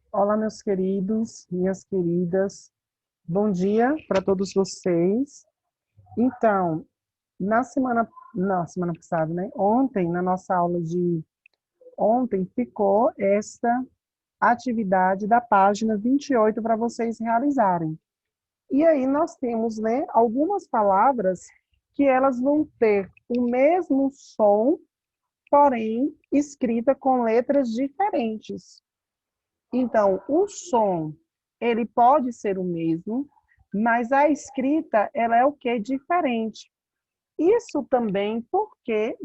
Olá, meus queridos, minhas queridas. Bom dia para todos vocês. Então, na semana passada, né? Ontem, na nossa aula de ontem, ficou esta atividade da página 28 para vocês realizarem. E aí nós temos, né, algumas palavras que elas vão ter o mesmo som, porém escrita com letras diferentes. Então, o som, ele pode ser o mesmo, mas a escrita, ela é o que? Diferente. Isso também porque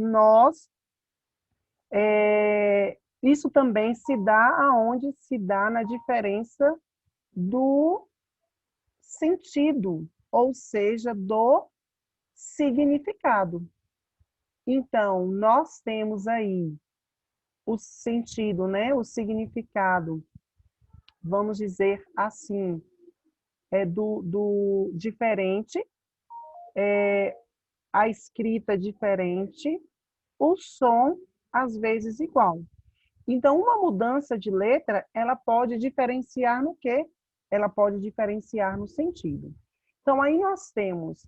isso também se dá aonde se dá na diferença do sentido, ou seja, do significado. Então, nós temos aí o sentido, né? O significado, vamos dizer assim, do diferente, a escrita diferente, o som às vezes igual. Então, uma mudança de letra, ela pode diferenciar no quê? Ela pode diferenciar no sentido. Então, aí nós temos,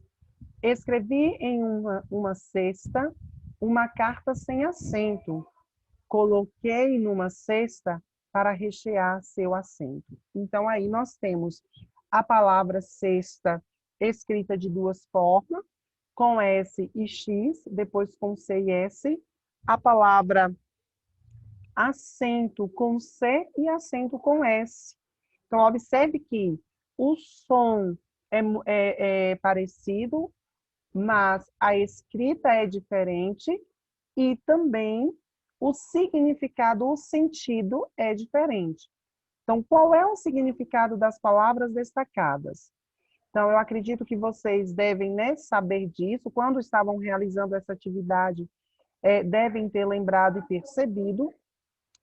escrevi em uma cesta uma carta sem acento, coloquei numa cesta para rechear seu assento. Então, aí nós temos a palavra cesta escrita de duas formas, com S e X, depois com C e S, a palavra acento com C e acento com S. Então, observe que o som é parecido, mas a escrita é diferente e também o significado, o sentido é diferente. Então, qual é o significado das palavras destacadas? Então, eu acredito que vocês devem, né, saber disso. Quando estavam realizando essa atividade, devem ter lembrado e percebido.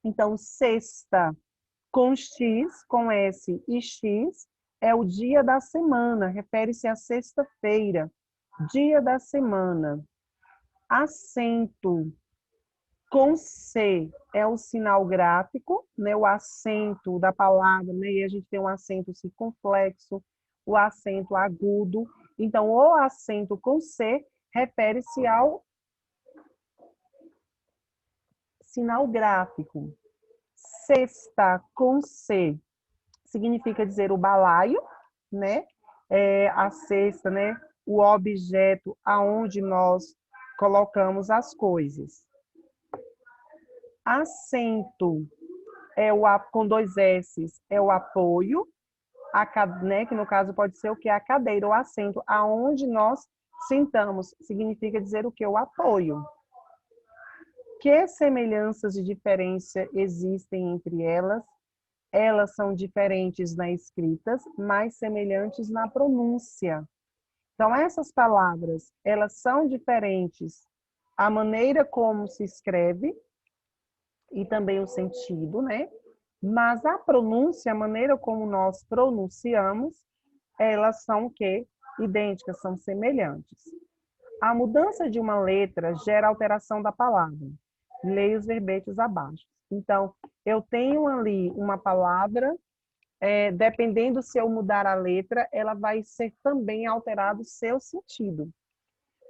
Então, sexta com X, com S e X, é o dia da semana, refere-se à sexta-feira, dia da semana. Acento com C é o sinal gráfico, né? O acento da palavra, né? E a gente tem um acento circunflexo, o acento agudo. Então, o acento com C refere-se ao sinal gráfico. Cesta com C significa dizer o balaio, né? A cesta, né? O objeto aonde nós colocamos as coisas. Assento com dois S's é o apoio, né, que no caso pode ser o que? A cadeira, o assento, aonde nós sentamos, significa dizer o que? O apoio. Que semelhanças de diferença existem entre elas? Elas são diferentes na escrita, mas semelhantes na pronúncia. Então, essas palavras, elas são diferentes a maneira como se escreve e também o sentido, né? Mas a pronúncia, a maneira como nós pronunciamos, elas são o quê? Idênticas, são semelhantes. A mudança de uma letra gera alteração da palavra. Leia os verbetes abaixo. Então, eu tenho ali uma palavra, dependendo se eu mudar a letra, ela vai ser também alterado o seu sentido.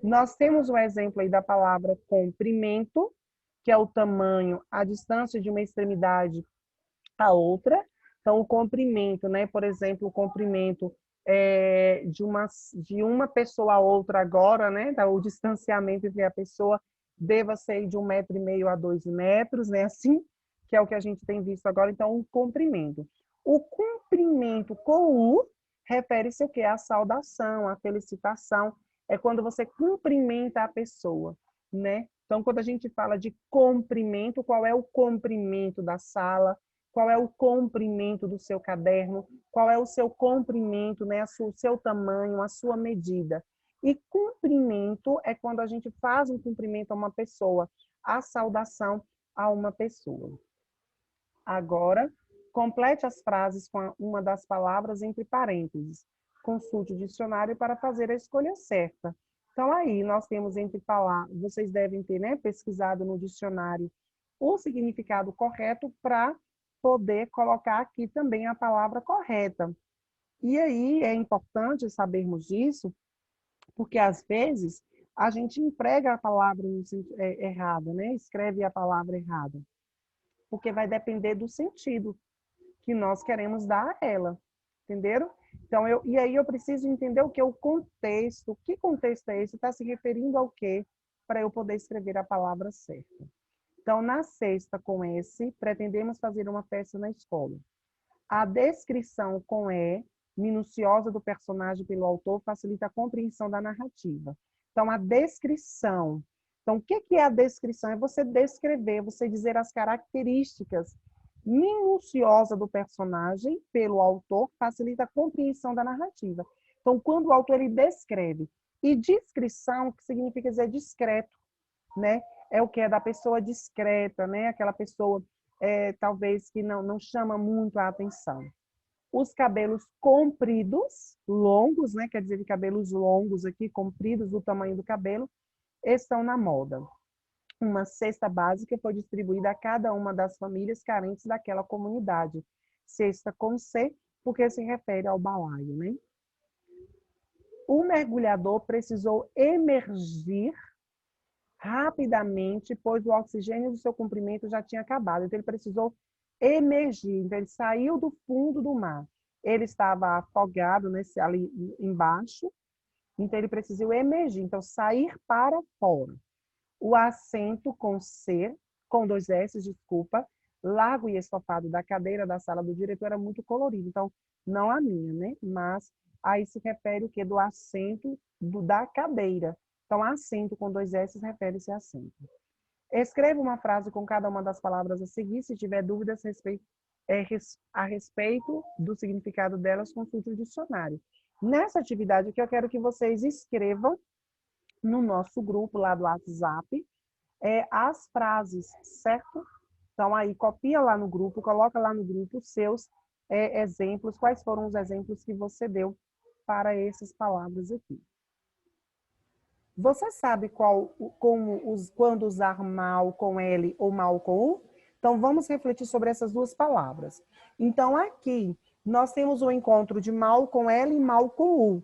Nós temos um exemplo aí da palavra comprimento, que é o tamanho, a distância de uma extremidade à outra. Então, o comprimento, né? Por exemplo, o comprimento de uma pessoa a outra agora, né? O distanciamento entre a pessoa deva ser de 1,5 metro a 2 metros, né? Assim, que é o que a gente tem visto agora. Então, o comprimento. O cumprimento com U refere-se ao quê? À saudação, à felicitação. É quando você cumprimenta a pessoa, né? Então, quando a gente fala de comprimento, qual é o comprimento da sala? Qual é o comprimento do seu caderno? Qual é o seu comprimento, né? O seu tamanho, a sua medida. E cumprimento é quando a gente faz um cumprimento a uma pessoa, a saudação a uma pessoa. Agora, complete as frases com uma das palavras entre parênteses. Consulte o dicionário para fazer a escolha certa. Então, aí, nós temos entre palavras, vocês devem ter, né, pesquisado no dicionário o significado correto para poder colocar aqui também a palavra correta. E aí é importante sabermos disso, porque às vezes a gente emprega a palavra errada, né? Escreve a palavra errada, porque vai depender do sentido que nós queremos dar a ela, entenderam? Então, e aí eu preciso entender o que é o contexto. Que contexto é esse? Está se referindo ao quê? Para eu poder escrever a palavra certa. Então, na sexta, com S, pretendemos fazer uma peça na escola. A descrição com E, minuciosa do personagem pelo autor, facilita a compreensão da narrativa. Então, a descrição. Então, o que é a descrição? É você descrever, você dizer as características minuciosa do personagem pelo autor, facilita a compreensão da narrativa. Então, quando o autor ele descreve, e descrição, que significa dizer discreto, né? É o que é da pessoa discreta, né? Aquela pessoa talvez que não chama muito a atenção. Os cabelos compridos, longos, né? Quer dizer, de cabelos longos aqui, compridos, do tamanho do cabelo, estão na moda. Uma cesta básica foi distribuída a cada uma das famílias carentes daquela comunidade. Cesta com C, porque se refere ao balaio, né? O mergulhador precisou emergir rapidamente, pois o oxigênio do seu comprimento já tinha acabado. Então, ele precisou emergir. Então, ele saiu do fundo do mar. Ele estava afogado ali embaixo, então ele precisou emergir. Então, sair para fora. O assento com C, com 2 S, desculpa, largo e estofado da cadeira da sala do diretor era muito colorido. Então, não a minha, né? Mas aí se refere o quê? Do assento da cadeira. Então, assento com 2 S refere-se a assento. Escreva uma frase com cada uma das palavras a seguir. Se tiver dúvidas a respeito do significado delas, consulte o dicionário. Nessa atividade aqui, eu quero que vocês escrevam no nosso grupo lá do WhatsApp as frases, certo? Então, aí, copia lá no grupo, coloca lá no grupo os seus exemplos, quais foram os exemplos que você deu para essas palavras aqui. Você sabe quando usar mal com L ou mal com U? Então, vamos refletir sobre essas duas palavras. Então, aqui, nós temos o encontro de mal com L e mal com U.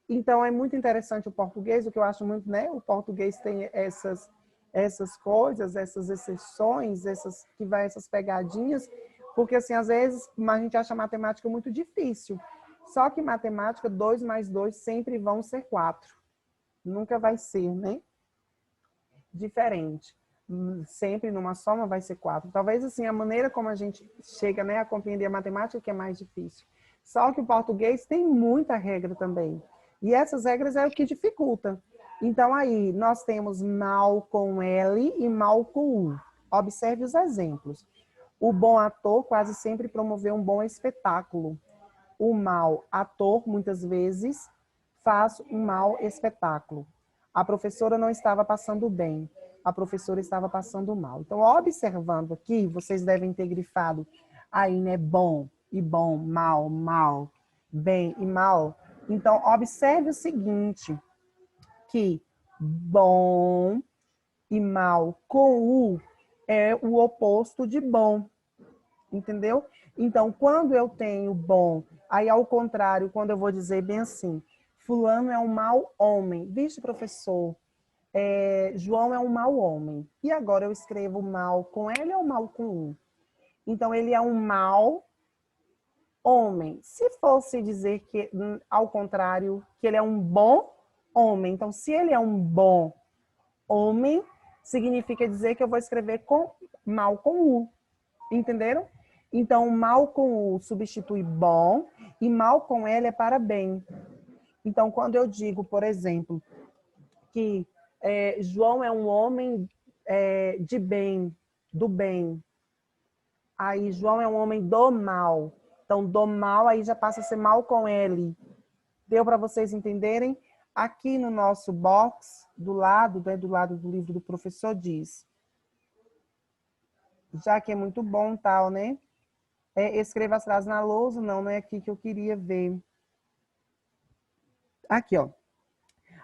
Então, é muito interessante o português, o que eu acho muito, né? O português tem essas coisas, essas exceções, essas pegadinhas, porque, assim, às vezes, a gente acha matemática muito difícil. Só que matemática, 2 mais 2 sempre vão ser 4. Nunca vai ser, né? Diferente. Sempre numa soma vai ser 4. Talvez, assim, a maneira como a gente chega, né, a compreender a matemática que é mais difícil. Só que o português tem muita regra também. E essas regras é o que dificulta. Então, aí, nós temos mal com L e mal com U. Observe os exemplos. O bom ator quase sempre promoveu um bom espetáculo. O mau ator, muitas vezes, faz um mau espetáculo. A professora não estava passando bem. A professora estava passando mal. Então, observando aqui, vocês devem ter grifado aí, né? Bom e bom, mal, mal, bem e mal. Então, observe o seguinte, que bom e mal com U é o oposto de bom. Entendeu? Então, quando eu tenho bom, aí ao contrário, quando eu vou dizer bem assim, fulano é um mau homem. Vixe, professor, João é um mau homem. E agora eu escrevo mal com L ou mal com U? Então, ele é um mau homem. Se fosse dizer que, ao contrário, que ele é um bom homem. Então, se ele é um bom homem, significa dizer que eu vou escrever mal com U. Entenderam? Então, mal com U substitui bom e mal com L é para bem. Então, quando eu digo, por exemplo, que João é um homem de bem, do bem, aí João é um homem do mal. Então, do mal aí já passa a ser mal com L. Deu para vocês entenderem? Aqui no nosso box, do lado, né, do lado do livro do professor, diz. Já que é muito bom tal, né? Escreva as frases na lousa, não é aqui que eu queria ver. Aqui, ó.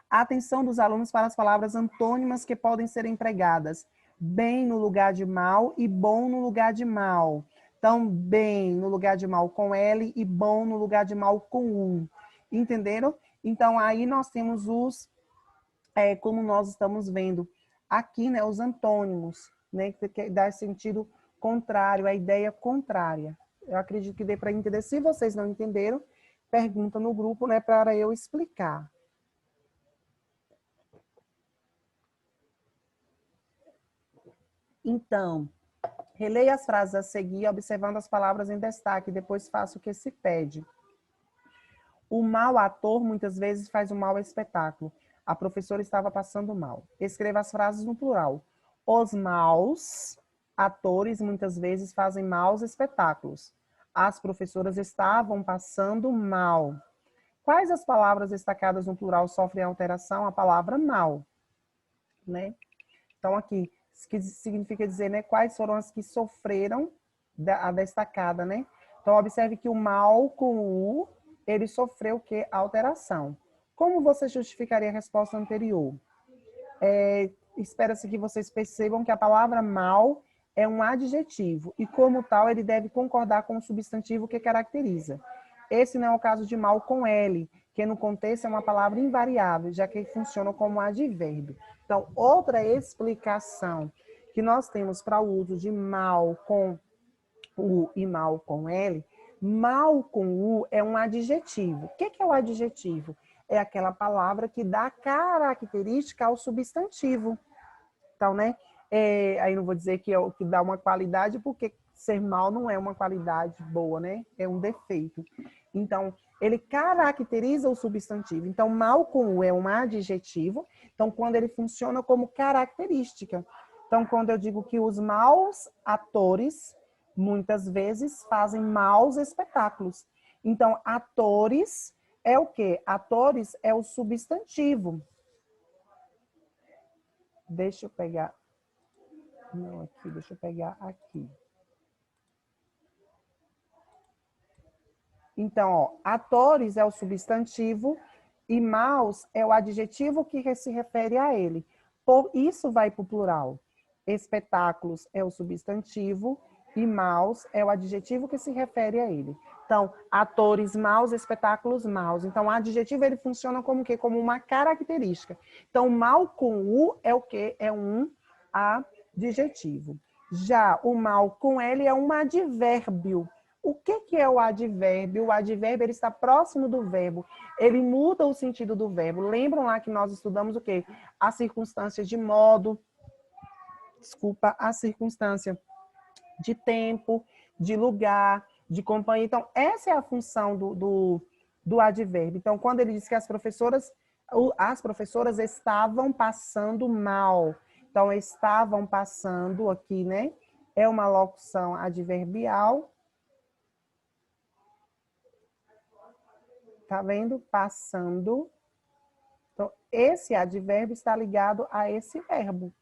A atenção dos alunos para as palavras antônimas que podem ser empregadas. Bem no lugar de mal e bom no lugar de mal. Então, bem no lugar de mal com L e bom no lugar de mal com U. Entenderam? Então, aí nós temos os, como nós estamos vendo aqui, né, os antônimos, né, que dá sentido contrário, a ideia contrária. Eu acredito que dê para entender. Se vocês não entenderam, pergunta no grupo, né, para eu explicar. Então, releia as frases a seguir, observando as palavras em destaque, depois faça o que se pede. O mau ator muitas vezes faz um mau espetáculo. A professora estava passando mal. Escreva as frases no plural. Os maus atores muitas vezes fazem maus espetáculos. As professoras estavam passando mal. Quais as palavras destacadas no plural sofrem alteração? A palavra mal, né? Então, aqui, que significa dizer, né, quais foram as que sofreram a destacada, né? Então, observe que o mal com o U, ele sofreu o quê? Alteração. Como você justificaria a resposta anterior? Espera-se que vocês percebam que a palavra mal é um adjetivo e, como tal, ele deve concordar com o substantivo que caracteriza. Esse não é o caso de mal com L, que no contexto é uma palavra invariável, já que funciona como advérbio. Então, outra explicação que nós temos para o uso de mal com U e mal com L, mal com U é um adjetivo. O que é o adjetivo? É aquela palavra que dá característica ao substantivo. Então, né? Aí não vou dizer que é o que dá uma qualidade, porque ser mal não é uma qualidade boa, né? É um defeito. Então, ele caracteriza o substantivo. Então, mal com U é um adjetivo. Então, quando ele funciona como característica. Então, quando eu digo que os maus atores, muitas vezes, fazem maus espetáculos. Então, atores é o quê? Atores é o substantivo. Deixa eu pegar. Não, aqui, deixa eu pegar aqui. Então, ó, atores é o substantivo e maus é o adjetivo que se refere a ele. Por isso vai para o plural. Espetáculos é o substantivo e maus é o adjetivo que se refere a ele. Então, atores maus, espetáculos maus. Então, o adjetivo ele funciona como o quê? Como uma característica. Então, mal com U é o quê? É um adjetivo. Já o mal com L é um advérbio. O que é o advérbio? O advérbio ele está próximo do verbo. Ele muda o sentido do verbo. Lembram lá que nós estudamos o quê? As circunstâncias de modo, a circunstância de tempo, de lugar, de companhia. Então, essa é a função do advérbio. Então, quando ele diz que as professoras estavam passando mal. Então, estavam passando aqui, né? É uma locução adverbial. Tá vendo? Passando. Então, esse advérbio está ligado a esse verbo.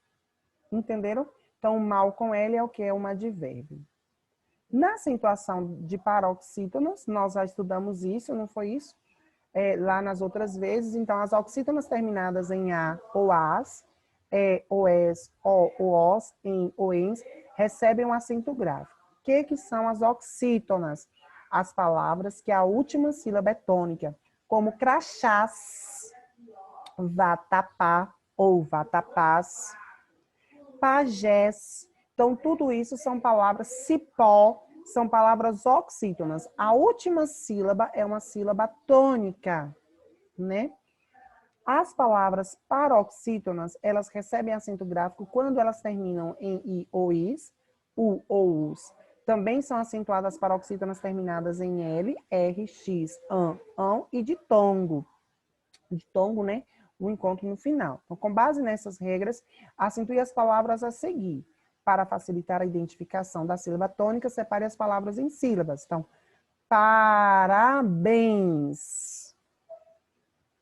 Entenderam? Então, o mal com L é o que? É um advérbio. Na acentuação de paroxítonas, nós já estudamos isso, não foi isso? Lá nas outras vezes. Então, as oxítonas terminadas em A ou AS, OS, O ou OS, em ou ENS, recebem um acento grave. O que são as oxítonas? As palavras que a última sílaba é tônica, como crachás, vatapá ou vatapás, pajés. Então, tudo isso são palavras cipó, são palavras oxítonas. A última sílaba é uma sílaba tônica, né? As palavras paroxítonas, elas recebem acento gráfico quando elas terminam em I ou IS, U ou US. Também são acentuadas paroxítonas terminadas em L, R, X, ão e de tongo. De tongo, né? O encontro no final. Então, com base nessas regras, acentue as palavras a seguir. Para facilitar a identificação da sílaba tônica, separe as palavras em sílabas. Então, parabéns,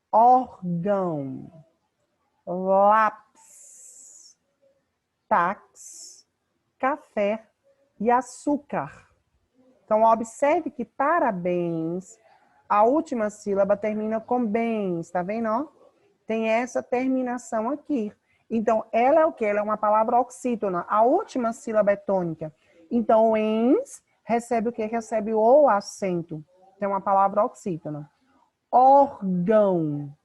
órgão, lápis, táxi, café e açúcar. Então, observe que parabéns, a última sílaba termina com bens, tá vendo? Ó? Tem essa terminação aqui. Então, ela é o quê? Ela é uma palavra oxítona. A última sílaba é tônica. Então, ens recebe o quê? Recebe o acento. Tem uma palavra oxítona. Órgão.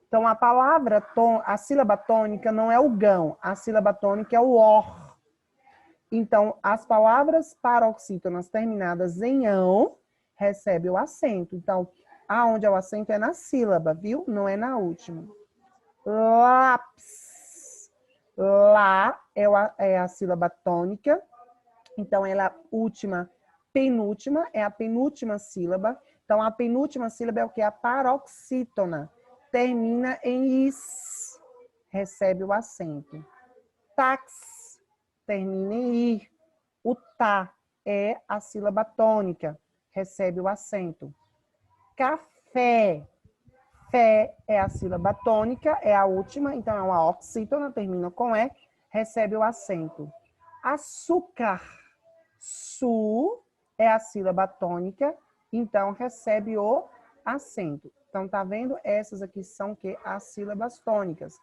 Então, a sílaba tônica não é o gão, a sílaba tônica é o or. Então, as palavras paroxítonas terminadas em ão recebem o acento. Então, aonde é o acento é na sílaba, viu? Não é na última. Lápis. Lá é a sílaba tônica. Então, ela é a última, penúltima, é a penúltima sílaba. Então, a penúltima sílaba é o que? A paroxítona. Termina em is, recebe o acento. Táxi, termina em ir. O tá é a sílaba tônica, recebe o acento. Café, fé é a sílaba tônica, é a última, então é uma oxítona, termina com E, recebe o acento. Açúcar, su é a sílaba tônica, então recebe o acento. Então, tá vendo? Essas aqui são que as sílabas tônicas.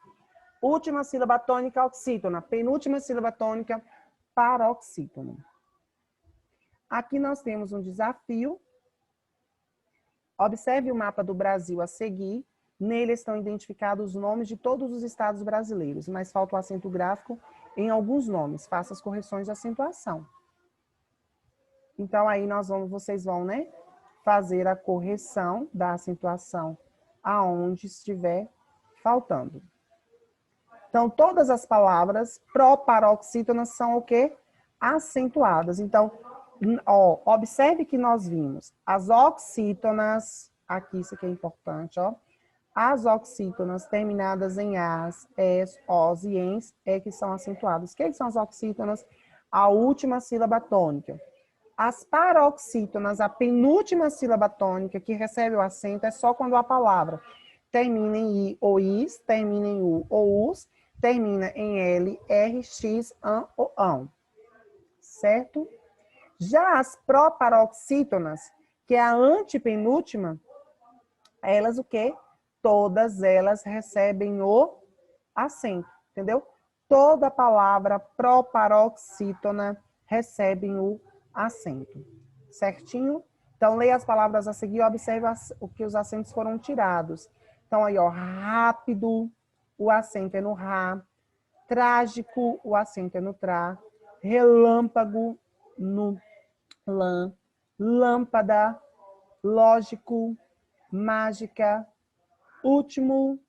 Última sílaba tônica, oxítona. Penúltima sílaba tônica, paroxítona. Aqui nós temos um desafio. Observe o mapa do Brasil a seguir. Nele estão identificados os nomes de todos os estados brasileiros, mas falta o acento gráfico em alguns nomes. Faça as correções de acentuação. Então, aí vocês vão, né, fazer a correção da acentuação aonde estiver faltando. Então, todas as palavras proparoxítonas são o quê? Acentuadas. Então, ó, observe que nós vimos as oxítonas, aqui isso aqui é importante, ó. As oxítonas terminadas em as, es, os e ens é que são acentuadas. O que são as oxítonas? A última sílaba tônica. As paroxítonas, a penúltima sílaba tônica que recebe o acento é só quando a palavra termina em i ou is, termina em u ou us, termina em l, r, x, an ou ão. Certo? Já as proparoxítonas, que é a antepenúltima, elas o quê? Todas elas recebem o acento, entendeu? Toda palavra proparoxítona recebe o acento, certinho? Então, leia as palavras a seguir e observe o que os acentos foram tirados. Então, aí, ó, rápido, o acento é no rá. Trágico, o acento é no trá. Relâmpago, no lã. Lâmpada, lógico, mágica, último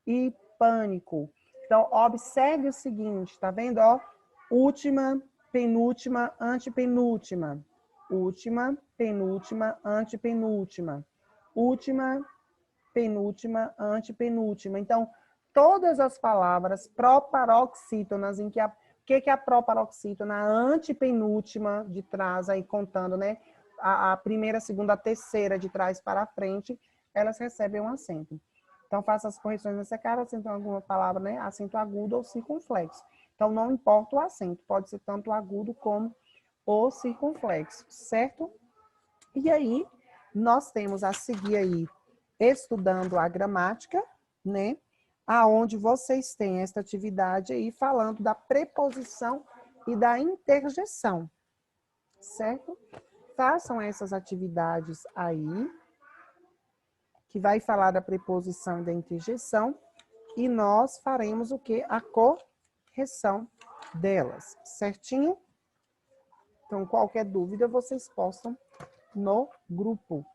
e pânico. Então, observe o seguinte, tá vendo? Ó, última, penúltima, antepenúltima. Última, penúltima, antepenúltima. Última, penúltima, antepenúltima. Então, todas as palavras proparoxítonas, em que o que é a proparoxítona? A antepenúltima de trás, aí contando, né? A primeira, a segunda, a terceira de trás para frente, elas recebem um acento. Então, faça as correções nessa cara, acento alguma palavra, né? Acento agudo ou circunflexo. Então, não importa o acento, pode ser tanto o agudo como o circunflexo, certo? E aí, nós temos a seguir aí, estudando a gramática, né? Aonde vocês têm esta atividade aí falando da preposição e da interjeção, certo? Façam essas atividades aí, que vai falar da preposição e da interjeção, e nós faremos o quê? A correção delas, certinho? Então, qualquer dúvida, vocês postam no grupo.